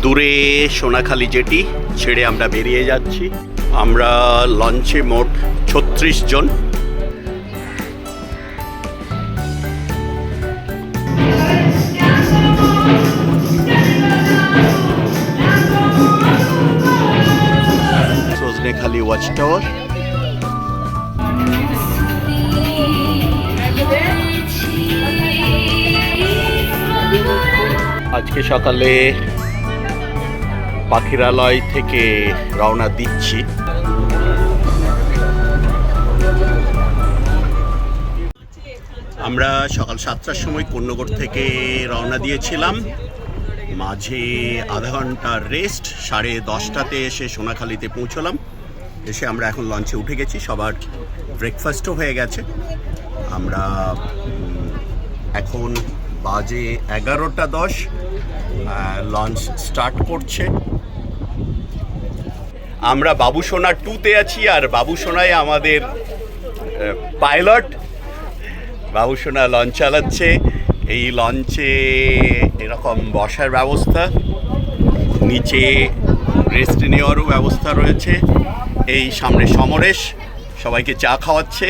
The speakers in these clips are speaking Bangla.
দূরে সোনাখালি জেটি ছেড়ে আমরা বেরিয়ে যাচ্ছি। আমরা লঞ্চে মোট ৩৬ জন। Sajnekhali watch tower. আজকে সকালে পাখিরালয় থেকে রওনা দিচ্ছি। আমরা সকাল ৭টার সময় কোন্নগর থেকে রওনা দিয়েছিলাম। মাঝে আধা ঘন্টার রেস্ট, 10:30টাতে এসে সোনাখালিতে পৌঁছলাম। এসে আমরা এখন লঞ্চে উঠে গেছি। সবার ব্রেকফাস্টও হয়ে গেছে। আমরা এখন বাজে 11:10, লঞ্চ স্টার্ট করছে। আমরা বাবুসোনা 2-তে আছি, আর বাবুসোনায় আমাদের পাইলট বাবুসোনা লঞ্চ চালাচ্ছে। এই লঞ্চে এরকম বসার ব্যবস্থা, নিচে রেস্ট নেওয়ারও ব্যবস্থা রয়েছে। এই সামনে সমরেশ সবাইকে চা খাওয়াচ্ছে।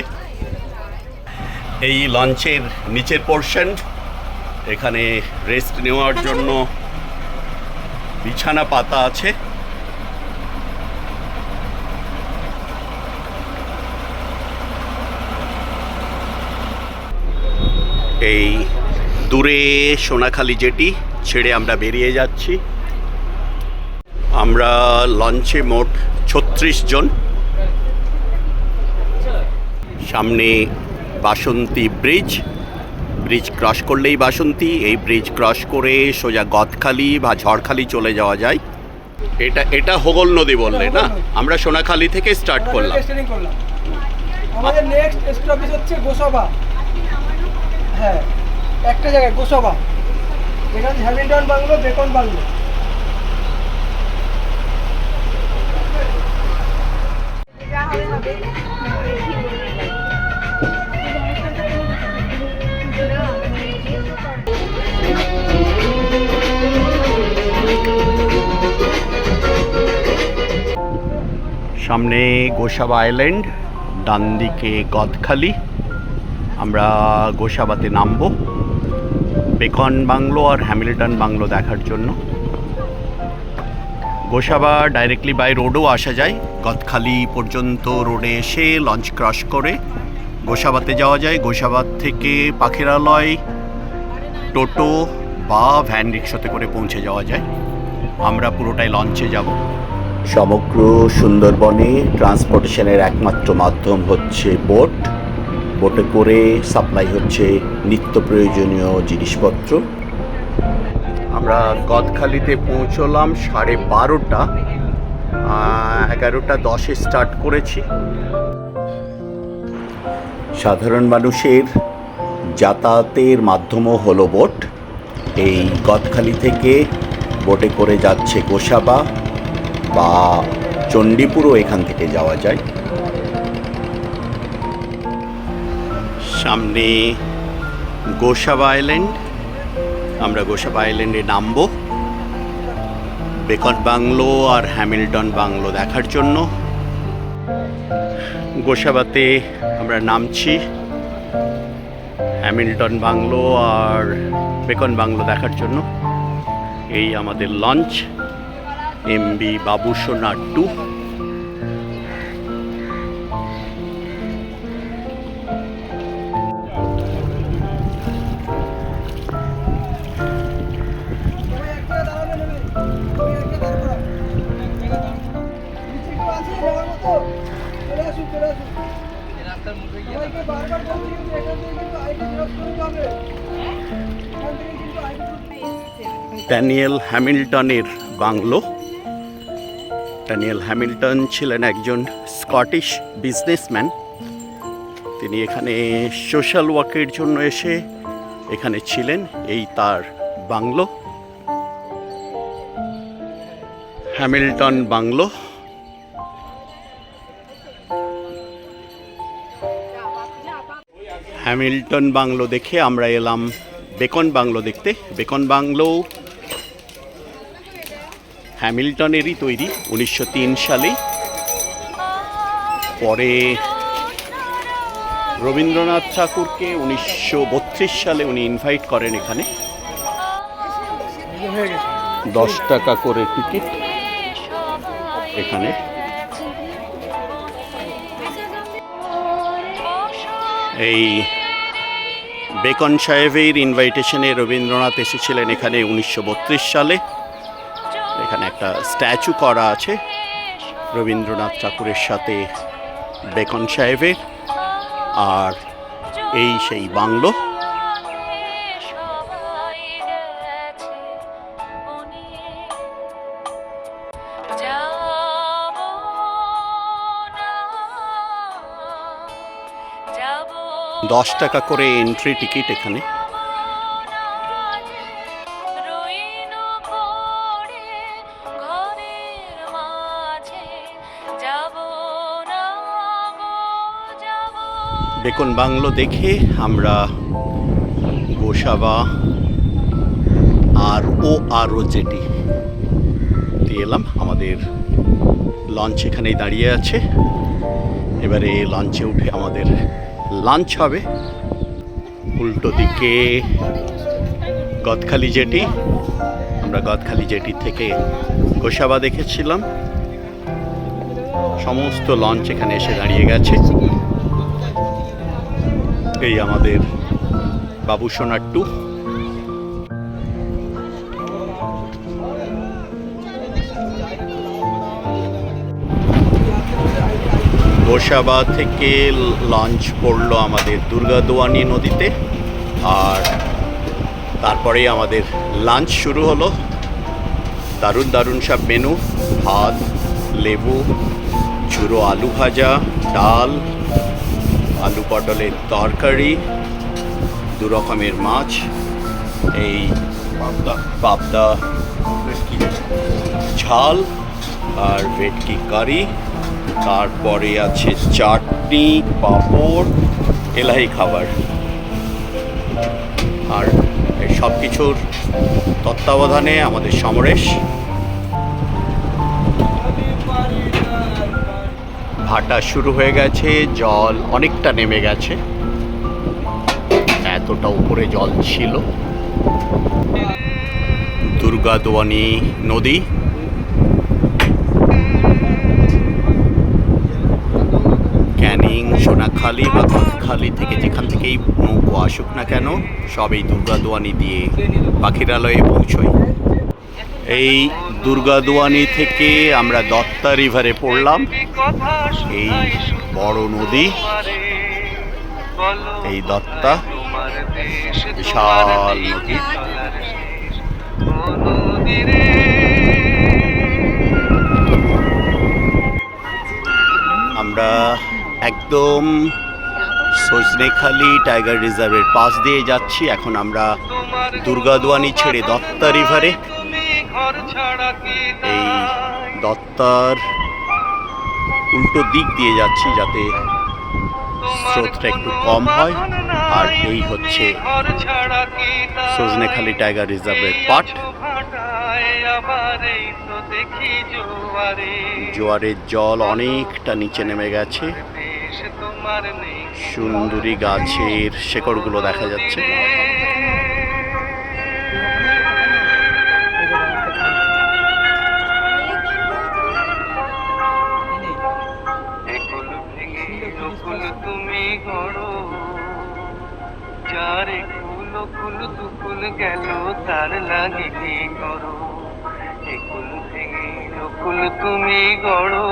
এই লঞ্চের নিচের পোর্শন, এখানে রেস্ট নেওয়ার জন্য বিছানা পাতা আছে। এই দূরে সোনাখালি জেটি ছেড়ে আমরা বেরিয়ে যাচ্ছি। আমরা লঞ্চে মোট ৩৬ জন। সামনে বাসন্তী ব্রিজ ক্রস করলেই বাসন্তী। এই ব্রিজ ক্রস করে সোজা গদখালি বা ঝড়খালি চলে যাওয়া যায়। এটা হোগল নদী বললে না? আমরা সোনাখালি থেকে স্টার্ট করলাম। আমাদের নেক্সট স্টপেজ হচ্ছে গোসাবা। হ্যাঁ, একটা জায়গায় গোসাবা। এখানে হ্যামিল্টন বাংলো, বেকন বাংলো। সামনে গোসাবা আইল্যান্ড, ডান দিকে গদখালি। আমরা গোসাবাতে নামবো বেকন বাংলো আর হ্যামিল্টন বাংলো দেখার জন্য। গোসাবা ডাইরেক্টলি বাই রোডও আসা যায়। গদখালি পর্যন্ত রোডে এসে লঞ্চ ক্রস করে গোসাবাতে যাওয়া যায়। গোসাবাত থেকে পাখিরালয় টোটো বা ভ্যান রিক্সাতে করে পৌঁছে যাওয়া যায়। আমরা পুরোটাই লঞ্চে যাব। সমগ্র সুন্দরবনে ট্রান্সপোর্টেশনের একমাত্র মাধ্যম হচ্ছে বোটে করে সাপ্লাই হচ্ছে নিত্য প্রয়োজনীয় জিনিসপত্র। আমরা গদখালিতে পৌঁছলাম 12:30। 11:10-এ স্টার্ট করেছি। সাধারণ মানুষের যাতায়াতের মাধ্যমও হলো বোট। এই গদখালি থেকে বোটে করে যাচ্ছে গোসাবা বা চণ্ডীপুরও এখান থেকে যাওয়া যায়। সামনে গোসাবা আইল্যান্ড। আমরা গোসাবা আইল্যান্ডে নামবো বেকন বাংলো আর হ্যামিল্টন বাংলো দেখার জন্য। গোসাবাতে আমরা নামছি হ্যামিল্টন বাংলো আর বেকন বাংলো দেখার জন্য। এই আমাদের লঞ্চ MV বাবুসোনা 2। ড্যানিয়েল হ্যামিল্টনের বাংলো। ড্যানিয়েল হ্যামিল্টন ছিলেন একজন স্কটিশ বিজনেসম্যান। তিনি এখানে সোশ্যাল ওয়ার্কের জন্য এসে এখানে ছিলেন। এই তার bungalow, Hamilton bungalow. Hamilton bungalow দেখে আমরা এলাম বেকন বাংলো দেখতে। বেকন বাংলো হ্যামিল্টনেরই তৈরি 1903 সালেই। পরে রবীন্দ্রনাথ ঠাকুরকে 1932 সালে উনি ইনভাইট করেন এখানে। হয়ে গেছে 10 টাকা করে টিকিট এখানে। এই বেকন সাহেবের ইনভাইটেশনে রবীন্দ্রনাথ এসেছিলেন এখানে 1932 সালে। এখানে একটা স্ট্যাচু করা আছে রবীন্দ্রনাথ ঠাকুরের সাথে বেকন সাহেবের। আর এই সেই বাংলো। $10 টাকা করে এন্ট্রি টিকিট এখানে। বেকন বাংলো দেখে আমরা গোসাবা আরও জেটি দিয়ে এলাম। আমাদের লঞ্চ এখানেই দাঁড়িয়ে আছে। এবারে লঞ্চে উঠে আমাদের লাঞ্চ হবে। উল্টো দিকে গদখালি জেটি। আমরা গদখালি জেটি থেকে গোসাবা দেখেছিলাম। সমস্ত লঞ্চ এখানে এসে দাঁড়িয়ে গেছে। এই আমাদের বাবুসোনার টু। গোসাবা থেকে লঞ্চ পড়লো আমাদের দুর্গাদোয়ানি নদীতে। আর তারপরেই আমাদের লাঞ্চ শুরু হলো। দারুণ দারুণ সব মেনু, ভাত, লেবু, ঝুরো আলু ভাজা, ডাল, আলু পটলের তরকারি, 2 রকমের মাছ, এই পাবদা ঝাল আর ভেটকি কারি। তারপরে আছে চাটনি, পাঁপড়, এলাহি খাবার। আর এই সব কিছুর তত্ত্বাবধানে আমাদের সমরেশ। ভাটা শুরু হয়ে গেছে, জল অনেকটা নেমে গেছে, এতটা উপরে জল ছিল। দুর্গাদোয়ানি নদী। ক্যানিং, সোনাখালি বা গদখালি থেকে যেখান থেকেই নৌকো আসুক না কেন, সব এই দুর্গাদোয়ানি দিয়ে পাখিরালয়ে পৌঁছয়। এই দুর্গাদোয়ানি থেকে আমরা দত্তা রিভারে পড়লাম। এই বড় নদী, এই দত্তা বিশাল নদী। আমরা একদম সজনেখালি টাইগার রিজার্ভের পাশ দিয়ে যাচ্ছি। এখন আমরা দুর্গাদোয়ানি ছেড়ে দত্তা রিভারে। এই দত্তার উল্টো দিক দিয়ে যাচ্ছি যাতে স্রোতটা একটু কম হয়। আর এই হচ্ছে সজনেখালি টাইগার রিজার্ভের পাট। জোয়ারের জল অনেকটা নিচে নেমে গেছে। সুন্দরী গাছের শেকড়গুলো দেখা যাচ্ছে। যারে কুল কুল দুকুল গেল তার লাগে কি করো, একুল ভেঙে নকুল তুমি গড়ো।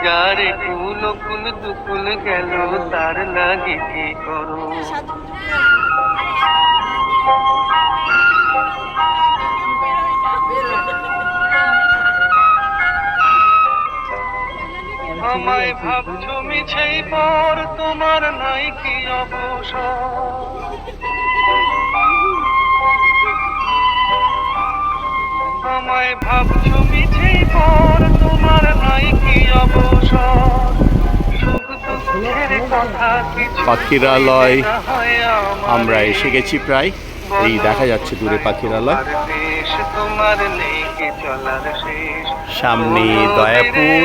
যারে কুল কুল দুকুল গেল তার লাগে কি করো। আমায় ভাবছো মিছেই পর, তোমার নাই কি অবসর। আমায় ভাবছো মিছেই পর, তোমার নাই কি অবসর। সুখ দুঃখের কথা কিছু পাখিরালয় আমরা এসে গেছি প্রায়। এই দেখা যাচ্ছে দূরে পাখিরালয়। দেশ তোমার নেই কি চলার শেষ। সামনে দয়াপুর,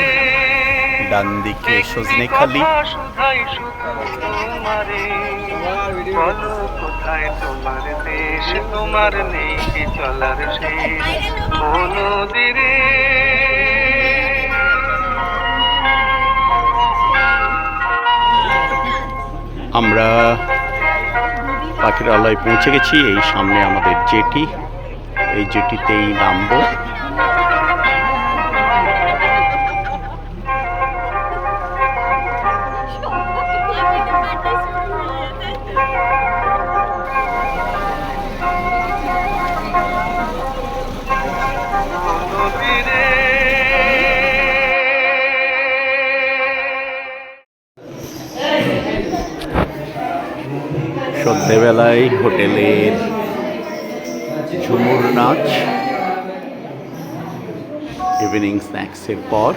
ডান দিকে সজনেখালি। শুধাই শুধু তোমারে, বলো কোথায় তোমার দেশ, তোমার নেই কি চলার শেষ। ও নদী রে, আমরা পাখিরালয় পৌঁছে গেছি। এই সামনে আমাদের জেটি, এই জেটিতেই নামবো। নদী রে। সন্ধ্যেবেলায় হোটেলের ঝুমুর নাচ, ইভিনিং স্ন্যাক্সের পর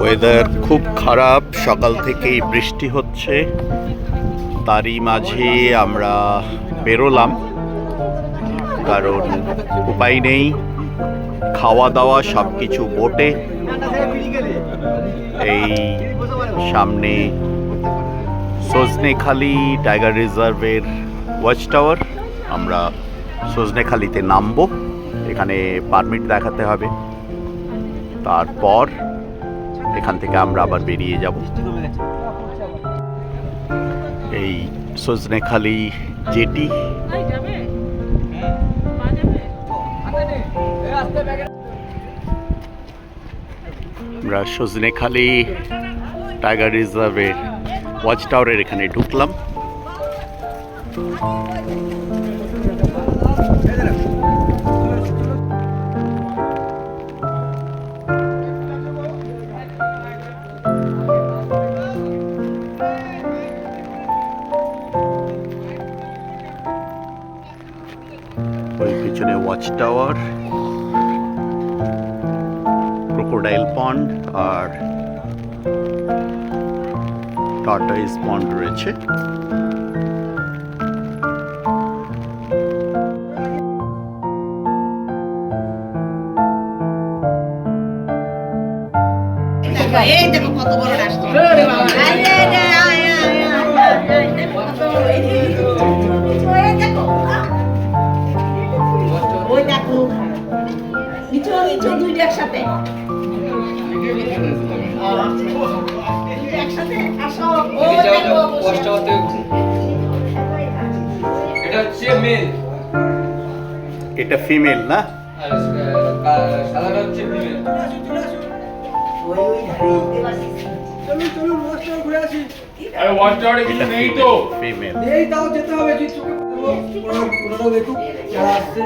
ওয়েদার খুব খারাপ, সকাল থেকেই বৃষ্টি হচ্ছে। তারই মাঝে আমরা বেরোলাম, কারণ উপায় নেই, খাওয়া দাওয়া সব কিছু বোটে। এই সামনে সজনেখালি টাইগার রিজার্ভের ওয়াচ টাওয়ার। আমরা সজনেখালিতে নামবো, এখানে পারমিট দেখাতে হবে। তারপর এখান থেকে আমরা আবার বেরিয়ে যাব। এই সজনেখালি জেটি। আমরা সজনেখালি টাইগার রিজার্ভের ওয়াচ টাওয়ারের এখানে ঢুকলাম। ওয়াচ টাওয়ার, ক্রোকোডাইল পন্ড আর টার্টাইস পন্ড রয়েছে। এই দেখো কত বড় রাষ্ট্র। ওই দেখো নিচু নিচু দুইটা একসাথে একসাথে আসো। ওই দেখো এটা হচ্ছে মেল, এটা ফিমেল না? আর সাদাটা হচ্ছে ফিমেল। চলুন চলুন ওয়াচ টাওয়ার ঘুরে আসি। আরে ওয়াচ টাওয়ারে কিছু নেই তো। ফিমেল। এই তাও যেতে হবে যে চোখে পুরোটা দেখুন যারা আসছে।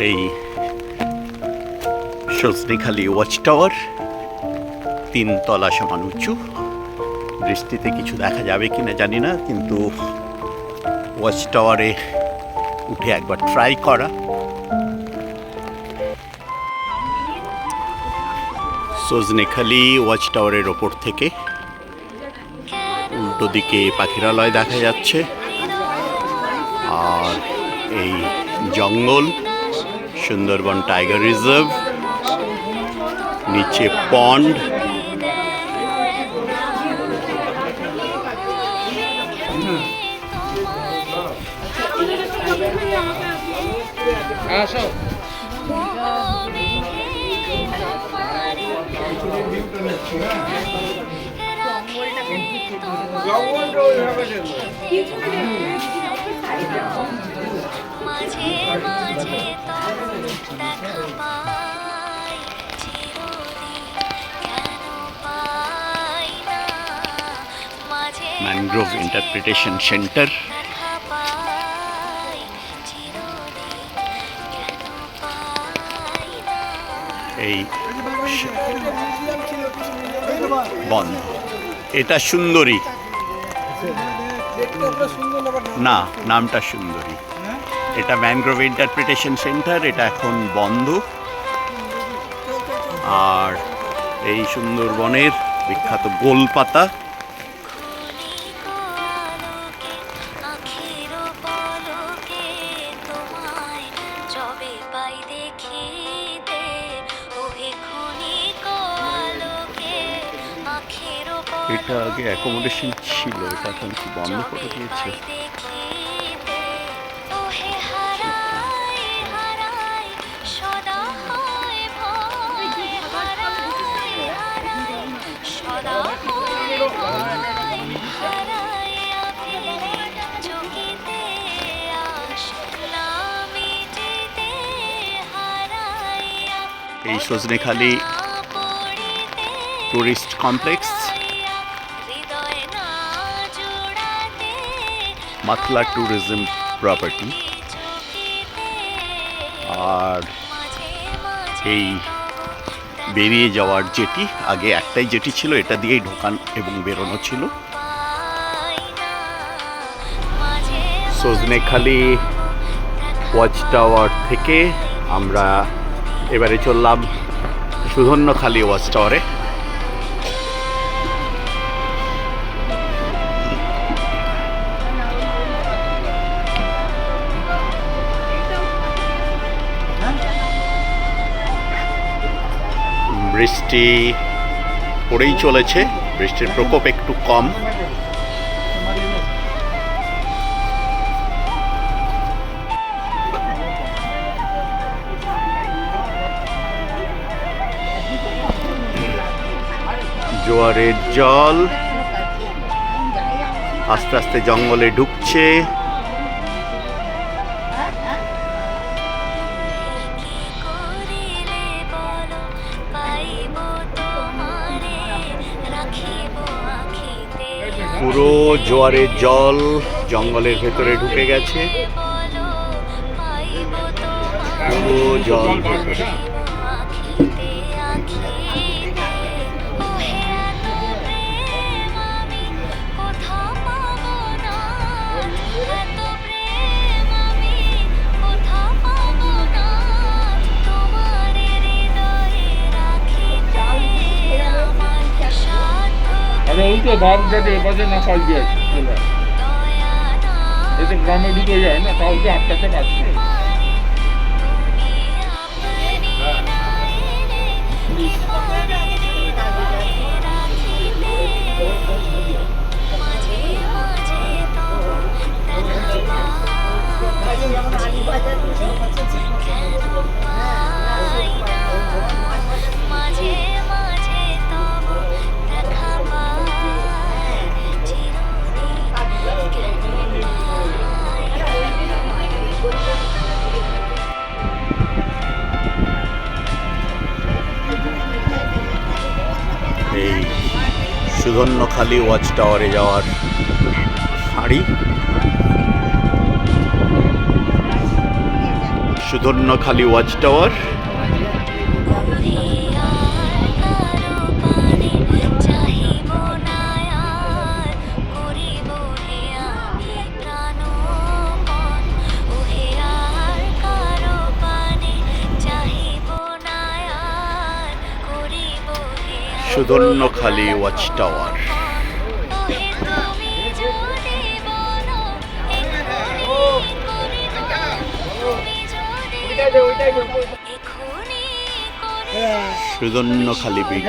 এই সজনেখালি ওয়াচ টাওয়ার 3 তলা সমান উঁচু। বৃষ্টিতে কিছু দেখা যাবে কিনা জানি না, কিন্তু ওয়াচ টাওয়ারে উঠে একবার ট্রাই করা। সজনেখালি ওয়াচ টাওয়ারের ওপর থেকে উল্টো দিকে পাখিরালয় দেখা যাচ্ছে, আর এই জঙ্গল, সুন্দরবন টাইগার রিজার্ভ, নিচে পন্ড, আসো। মাঝে মাঝে তবু দেখা পাই, চিরদিন কেন পাই না, মাঝে ম্যানগ্রোভ ইন্টারপ্রিটেশন সেন্টার। দেখা পাই, চিরদিন কেন পাই না। এই বন্ধ। এটা সুন্দরী দেখতে আপনার সুন্দর ব্যাপার না, নামটা সুন্দরী। এটা ম্যানগ্রোভ ইন্টারপ্রিটেশন সেন্টার, এটা এখন বন্ধ। আর এই সুন্দরবনের বিখ্যাত গোলপাতা, আখির পলকে তোমায় যবে পাই দেখিতে, ওহে ক্ষণিক আলোকে আখির এটা আগে অ্যাকোমোডেশন ছিল, এটা এখন কি বন্ধ করে দিয়েছে। দেখিতে, ওহে হারাই হারাই সদা হয় ভয়, হারাই হারাই সদা হয় ভয়, হারাইয়া ফিরে চকিতে আস না মিটিতে, হারাইয়া এই সজনেখালি পড়িতে টুরিস্ট কমপ্লেক্স, হৃদয় না জোড়াতে, মাতলা ট্যুরিজম প্রপার্টি। আর এই বেরিয়ে যাওয়ার জেটি, আগে একটাই জেটি ছিল, এটা দিয়েই ঢোকান এবং বেরোনো ছিল। সজনেখালি ওয়াচ টাওয়ার থেকে আমরা এবারে চললাম সুধন্যখালি ওয়াচ টাওয়ারে। বৃষ্টি পড়েই চলেছে, বৃষ্টির প্রকোপ একটু কম। জোয়ারের জল আস্তে আস্তে জঙ্গলে ঢুকছে। পুরো জোয়ারের জল জঙ্গলের ভেতরে ঢুকে গেছে, পুরো জল ভেতরে। তো ধান যাতে এপাশে না পাই দিয়ে চলে আসে। এতে গ্রামে ঢুকে যায় না, তাও তো আটটাতে কাজ করে। মাঝে মাঝে তব দেখা পায় এই সুধন্যখালি ওয়াচ টাওয়ারে যাওয়ার হাঁড়ি। Sudhanyakhali watch tower. Sudhanyakhali watch tower. Sudhanyakhali beach.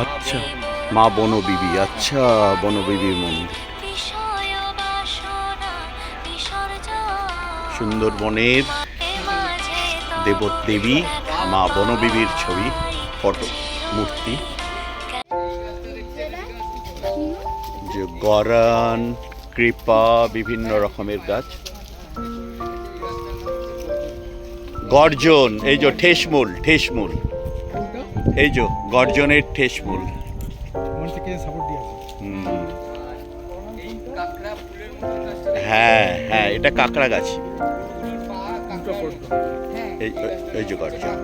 আচ্ছা, মা বনবিবি। আচ্ছা, বনবিবির মন্দির। সুন্দরবনের দেবদেবী মা বনবিবির ছবি, ফটো, মূর্তি। যে গরান, কৃপা, বিভিন্ন রকমের গাছ। গর্জন, এই যে ঠেসমূল, ঠেসমূল, এই যে গর্জনের ঠেসমূল। হ্যাঁ হ্যাঁ, এটা কাঁকড়া গাছ। এই যে গর্জন।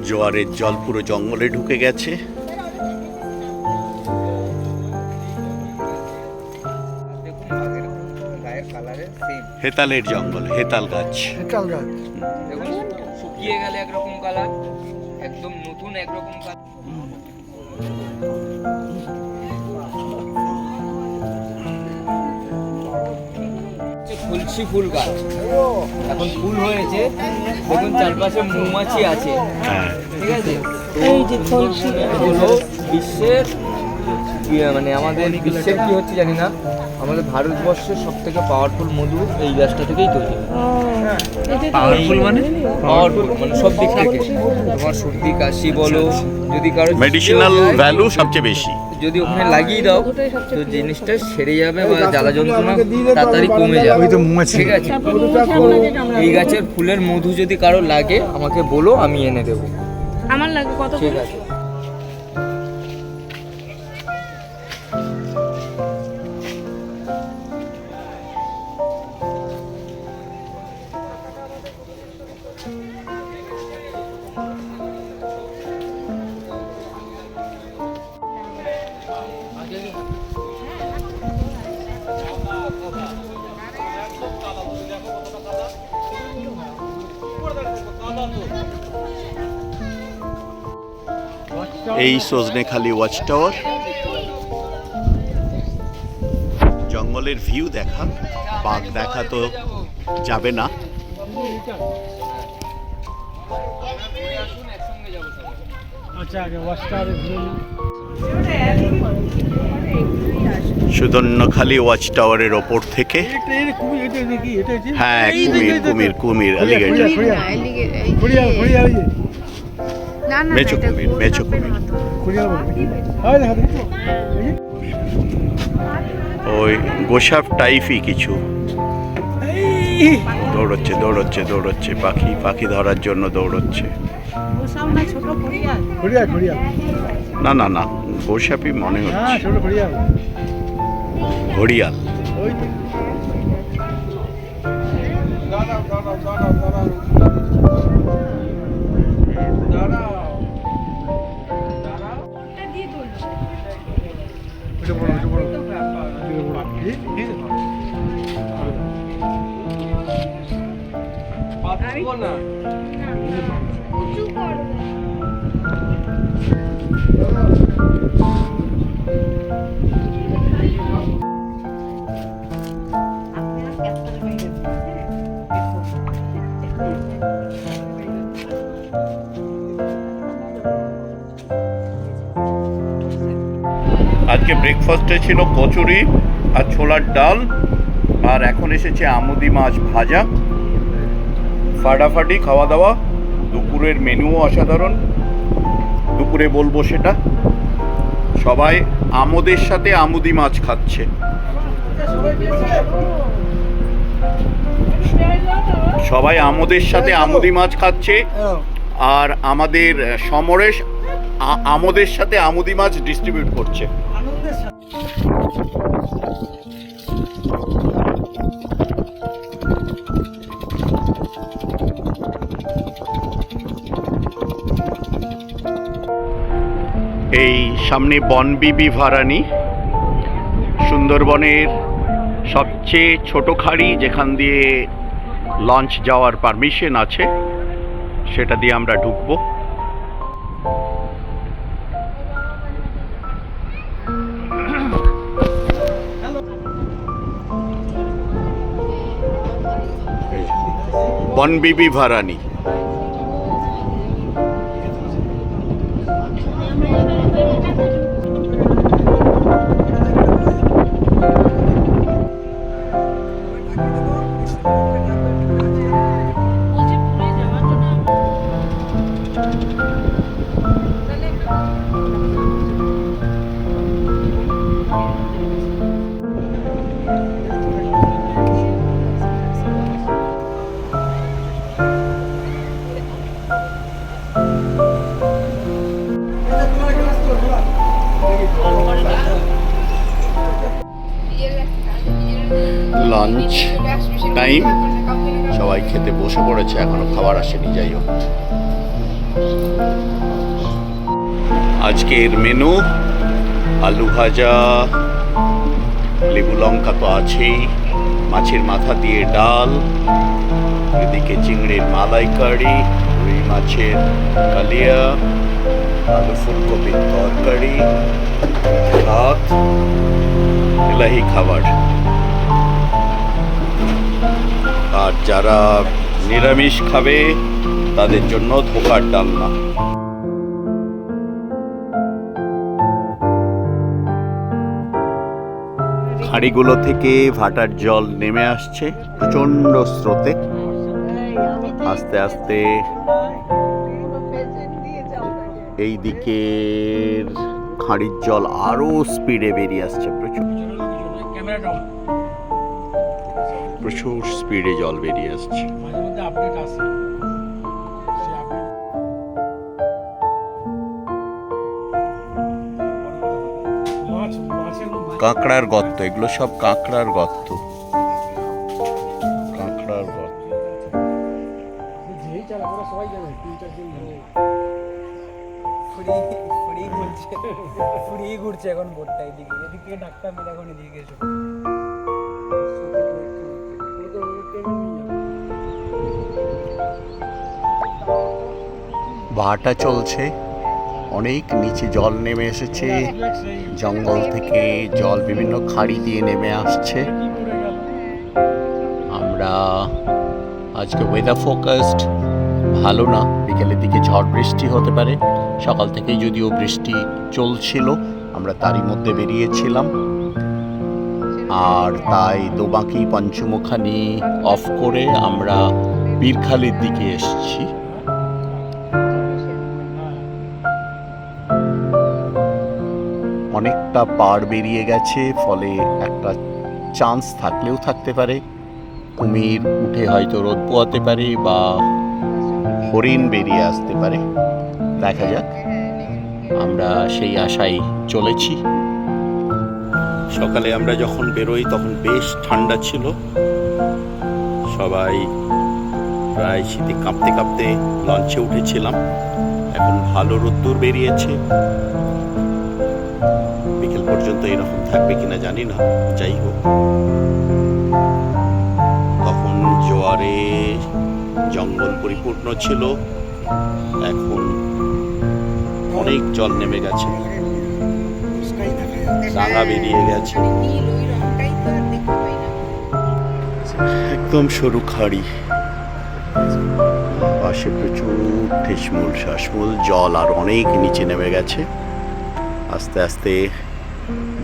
জোয়ারের জল পুরো জঙ্গলে ঢুকে গেছে। হেতালের জঙ্গল, হেতাল গাছ। শুকিয়ে গেলে একরকম কালার, একদম নতুন একরকম কালার। ফুলছি ফুল গাছ, এখন ফুল হয়েছে। দেখুন চারপাশে মৌমাছি আছে, ঠিক আছে। হলো বিশ্বের, মানে আমাদের বিশ্বের কি হচ্ছে জানি না, আমাদের ভারতবর্ষের সব থেকে পাওয়ারফুল মধু এই গাছটা থেকেই তৈরি। পাওয়ারফুল মানে পাওয়ারফুল মানে সব দিক থেকে। তোমার সর্দি কাশি বলো, যদি কারো মেডিসিনাল ভ্যালু সবচেয়ে বেশি। যদি ওখানে লাগিয়ে দাও তো জিনিসটা সেরে যাবে বা জ্বালা যন্ত্রণা তাড়াতাড়ি কমে যাবে, ঠিক আছে। এই গাছের ফুলের মধু যদি কারো লাগে আমাকে বলো, আমি এনে দেবো। আমার লাগে কত? ঠিক আছে। এই সজনেখালি ওয়াচ টাওয়ার। জঙ্গলের ভিউ দেখা, বাঘ দেখা তো যাবে না। সুধন্যখালি ওয়াচ টাওয়ারের ওপর থেকে। হ্যাঁ, কুমির, কুমির, কুমির, অ্যালিগেটর, মেছো কুমির, মেছো কুমির। ওই গোসাপ টাইপই কিছু দৌড়চ্ছে, দৌড়চ্ছে, দৌড়চ্ছে, পাখি, পাখি ধরার জন্য দৌড়চ্ছে। না না না, গোসাপই মনে হচ্ছে। ঘড়িয়াল। আজকে ব্রেকফাস্টে ছিল কচুরি আর ছোলার ডাল, আর এখন এসেছে আমুদি মাছ ভাজা। ফাটাফাটি খাওয়া দাওয়া। দুপুরের মেনুও অসাধারণ, দুপুরে বলবো সেটা। সবাই আমোদের সাথে আমুদি মাছ খাচ্ছে। সবাই আমোদের সাথে আমুদি মাছ খাচ্ছে, আর আমাদের সমরেশ আমোদের সাথে আমুদি মাছ ডিস্ট্রিবিউট করছে। এই সামনে বনবিবি ভারানি, সুন্দরবনের সবচেয়ে ছোট খাড়ি, যেখান দিয়ে লঞ্চ যাওয়ার পারমিশন আছে, সেটা দিয়ে আমরা ঢুকবো। বনবিবি ভারানি। লাঞ্চ টাইম, সবাই খেতে বসে পড়েছে, এখনো খাবার আসেনি। যাই হোক, আজকের মেনু আলু ভাজা, লেবু লঙ্কা তো আছেই, মাছের মাথা দিয়ে ডাল, এদিকে চিংড়ির মালাইকারি, রুই মাছের কালিয়া, আলু ফুলকপির তরকারি, ভাত, এলাহি খাবার। আর যারা নিরামিষ খাবে তাদের জন্য ধোকার ডালনা। খাড়িগুলো থেকে ভাটার জল নেমে আসছে প্রচণ্ড স্রোতে, আস্তে আস্তে। এই দিকের খাড়ির জল আরো স্পিডে বেরিয়ে আসছে, প্রচুর স্পিডে জল বেরিয়ে আসছে। কাঁকড়ার গর্ত, এগুলো সব কাঁকড়ার গর্ত, কাঁকড়ার গর্ত। ঘুরছে এখন বোটটা এদিকে, এদিক থেকে ধাক্কা মেরে এখন এদিকে এসো। ভাটা চলছে, অনেক নিচে জল নেমে এসেছে, জঙ্গল থেকে জল বিভিন্ন খাড়ি দিয়ে নেমে আসছে। আমরা আজকে ওয়েদার ফোকাসড ভালো না, বিকেলের দিকে ঝড় বৃষ্টি হতে পারে। সকাল থেকেই যদিও বৃষ্টি চলছিল, আমরা তারই মধ্যে বেরিয়েছিলাম, আর তাই দোবাঁকি পঞ্চমুখানি অফ করে আমরা বীরখালির দিকে এসেছি। অনেকটা পাড় বেরিয়ে গেছে, ফলে একটা চান্স থাকলেও থাকতে পারে কুমির উঠে হয়তো রোদ পোয়াতে পারে, বা হরিণ বেরিয়ে আসতে পারে। দেখা যাক, আমরা সেই আশায় চলেছি। সকালে আমরা যখন বেরোই তখন বেশ ঠান্ডা ছিল, সবাই প্রায় শীতে কাঁপতে কাঁপতে লঞ্চে উঠেছিলাম। এখন ভালো রোদ্দুর বেরিয়েছে, বিকেল পর্যন্ত এরকম থাকবে কিনা জানি না, যাই হোক। তখন জোয়ারে জঙ্গল পরিপূর্ণ ছিল, এখন অনেক জল নেমে গেছে, ডাঙা বেরিয়ে গেছে, একদম সরু খাড়ি, পাশে প্রচুর ঠেসমূল শ্বাসমূল, জল আর অনেক নিচে নেমে গেছে। আস্তে আস্তে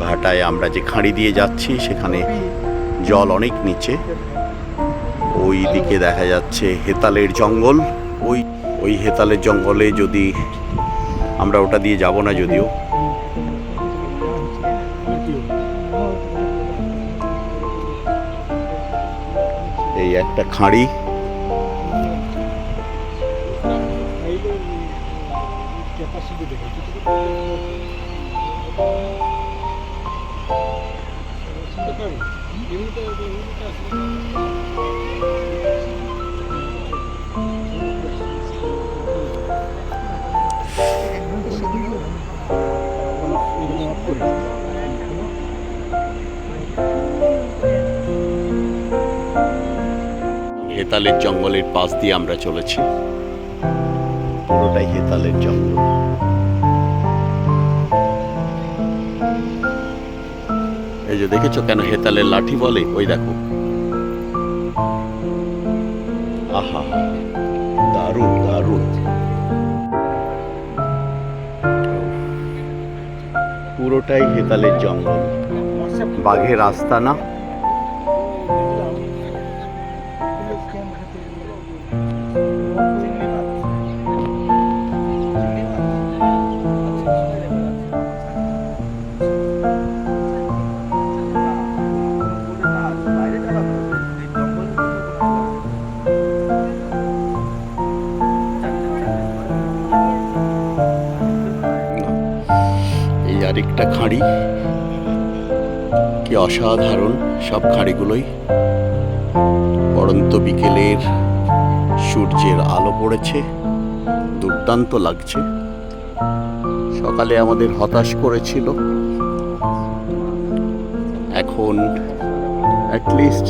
ভাটায় আমরা যে খাঁড়ি দিয়ে যাচ্ছি সেখানে জল অনেক নিচে। ওই দিকে দেখা যাচ্ছে হেতালের জঙ্গল, ওই হেতালের জঙ্গলে যদি আমরা ওটা দিয়ে যাব না যদিও। এই একটা খাঁড়ি, হেতালের জঙ্গলের পাশ দিয়ে আমরা চলেছি, পুরোটাই হেতালের জঙ্গল। এই যে দেখেছো কেন হেতালের লাঠি বলে, ওই দেখো, আহা দারুণ দারুণ, পুরোটাই হেতালের জঙ্গল, বাঘের আস্তানা। আরেকটা খাঁড়ি, কি অসাধারণ সব খাঁড়িগুলোই। পড়ন্ত বিকেলের সূর্যের আলো পড়েছে, দুর্দান্ত লাগছে। সকালে আমাদের হতাশ করেছিল, এখন অ্যাটলিস্ট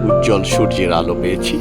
উজ্জ্বল সূর্যের আলো পেয়েছি।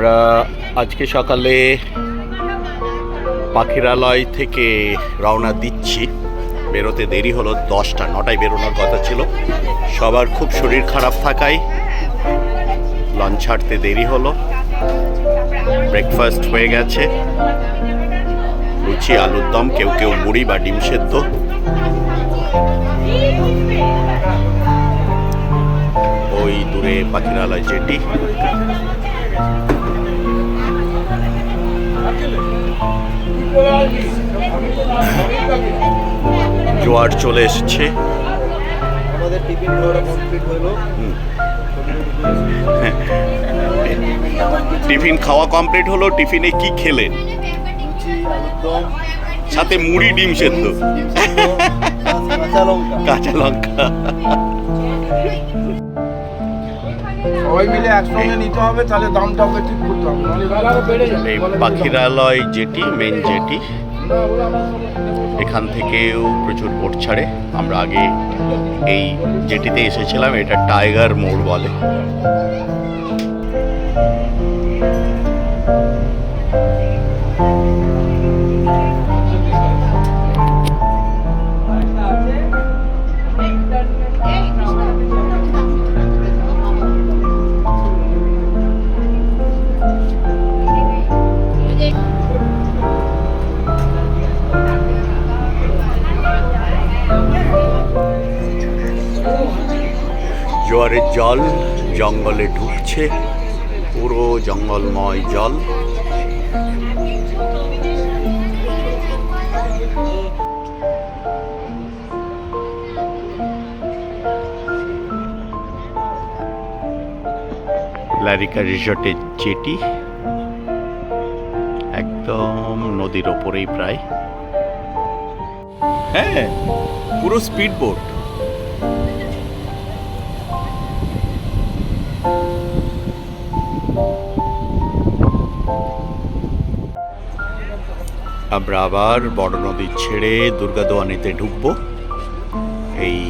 আমরা আজকে সকালে পাখিরালয় থেকে রওনা দিচ্ছি। বেরোতে দেরি হলো, 10টা, 9টায় বেরোনোর কথা ছিল। সবার খুব শরীর খারাপ থাকায় লঞ্চ ছাড়তে দেরি হলো। ব্রেকফাস্ট হয়ে গেছে, লুচি, আলুর দম, কেউ কেউ মুড়ি বা ডিম সেদ্ধ। ওই দূরে পাখিরালয় জেটি। জোয়ার চলে এসছে। আমাদের টিফিন খাওয়া কমপ্লিট হলো। টিফিন খাওয়া কমপ্লিট হলো। টিফিনে কি খেলেন? লুচি, আলুর দম, সাথে মুড়ি, ডিম সেদ্ধ, কাঁচা লঙ্কা। কাঁচা লঙ্কা। সবাই মিলে একসঙ্গে নিতে হবে, তাহলে দামটা ওকে ঠিক করতে হবে, নাহলে বেড়ে যাবে। এই পাখিরালয় জেটি, মেন জেটি। এখান থেকেও প্রচুর বোট ছাড়ে। আমরা আগে এই জেটিতে এসেছিলাম, এটা টাইগার মোড় বলে। জোয়ারের জল জঙ্গলে ঢুকছে, পুরো জঙ্গলময় জল। লারিকা রিসর্টের জেটি একদম নদীর ওপরেই প্রায়। হ্যাঁ, পুরো স্পিড বোট। আমরা আবার বড় নদী ছেড়ে দুর্গাদোয়ানিতে ঢুকবো। এই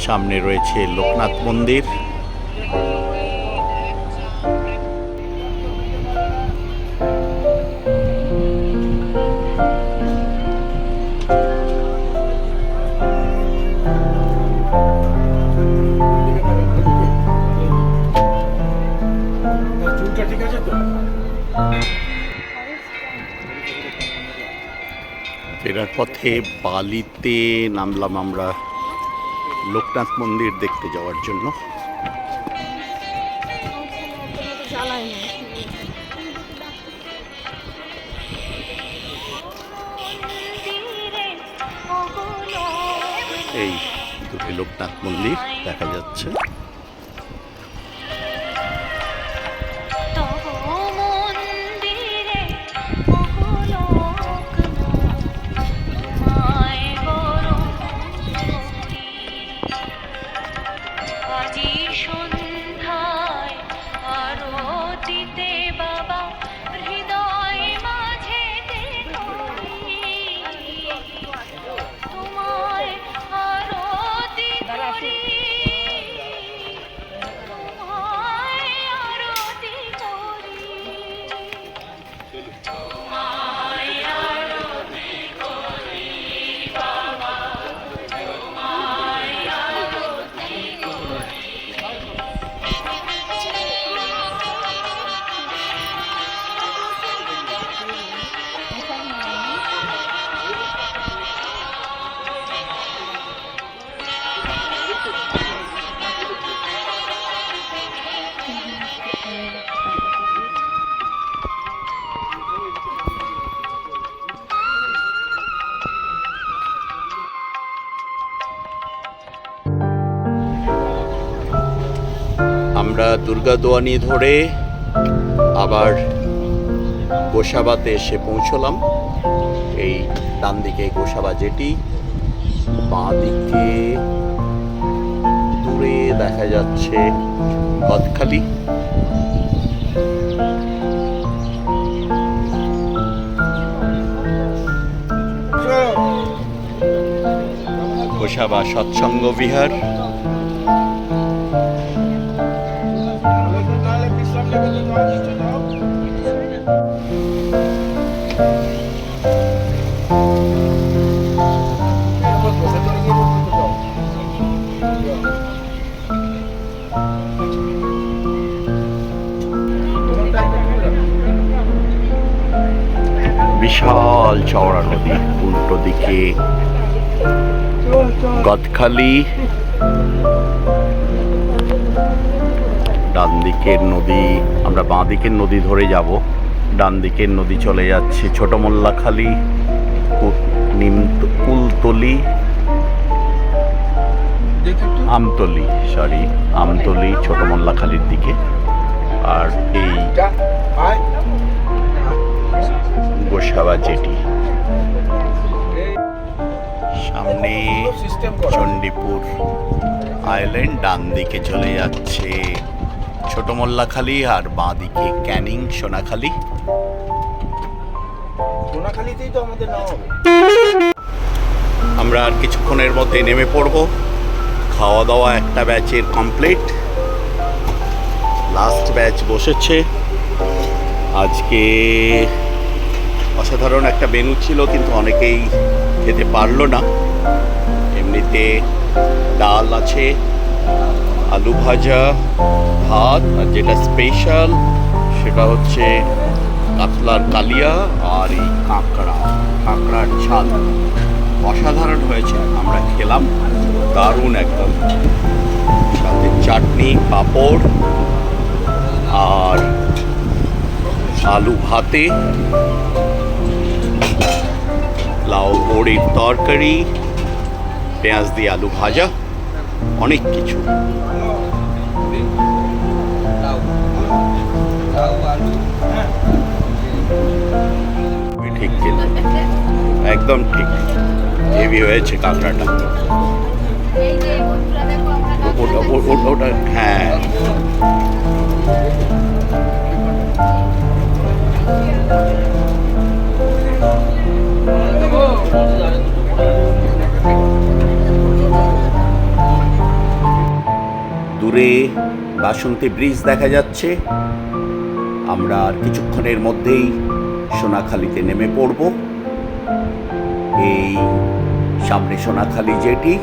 সামনে রয়েছে লোকনাথ মন্দির। চুলটা ঠিক আছে তো? ফেরার পথে বালিতে নামলাম আমরা লোকনাথ মন্দির দেখতে যাওয়ার জন্য। এই দুটি লোকনাথ মন্দির দেখা যাচ্ছে। আমরা দুর্গাদোয়ানি ধরে আবার গোসাবাতে এসে পৌঁছলাম। এই ডান দিকে গোসাবা জেটি, বাঁ দিকে দূরে দেখা যাচ্ছে গদখালি। গোসাবা সৎসঙ্গ বিহার। তাহলে বিশ্রাম নেবে তো বিশাল চওড়া নদী, উল্টো দিকে গদখালি, ডান দিকের নদী, আমরা বাঁ দিকের নদী ধরে যাব, ডান দিকের নদী চলে যাচ্ছে ছোট মোল্লাখালী, কুলতলি, আমতলি, আমতলি ছোট মোল্লাখালীর দিকে। আর এই গোসাবা জেটি, সামনে চণ্ডীপুর আইল্যান্ড, ডান দিকে চলে যাচ্ছে ছোট মোল্লাখালী, আর বাঁ দিকে ক্যানিং সোনাখালী। সোনাখালীতেই তো আমাদের নাম হবে। আমরা আর কিছুক্ষণের মধ্যে নেমে পড়ব। খাওয়া দাওয়া একটা ব্যাচের কমপ্লিট, লাস্ট ব্যাচ বসেছে। আজকে অসাধারণ একটা মেনু ছিল, কিন্তু অনেকেই খেতে পারলো না। এমনিতে ডাল আছে, আলু ভাজা, ভাত, আর যেটা স্পেশাল সেটা হচ্ছে কাতলার কালিয়া আর এই কাঁকড়ার ঝাল। অসাধারণ হয়েছে, আমরা খেলাম, দারুণ একদম। সাথে চাটনি, পাঁপড় আর আলু ভাতে, লাউ বড়ির তরকারি, পেঁয়াজ দিয়ে আলু ভাজা, অনেক কিছু। ঠিক কিন্তু একদম ঠিক, হেভি হয়েছে কাঁকড়াটা। ওটা হ্যাঁ, দূরে বাসন্তী ব্রিজ দেখা যাচ্ছে। আমরা আর কিছুক্ষণের মধ্যেই সোনাখালীতে নেমে পড়ব। এই সামনে সোনাখালী জেটি,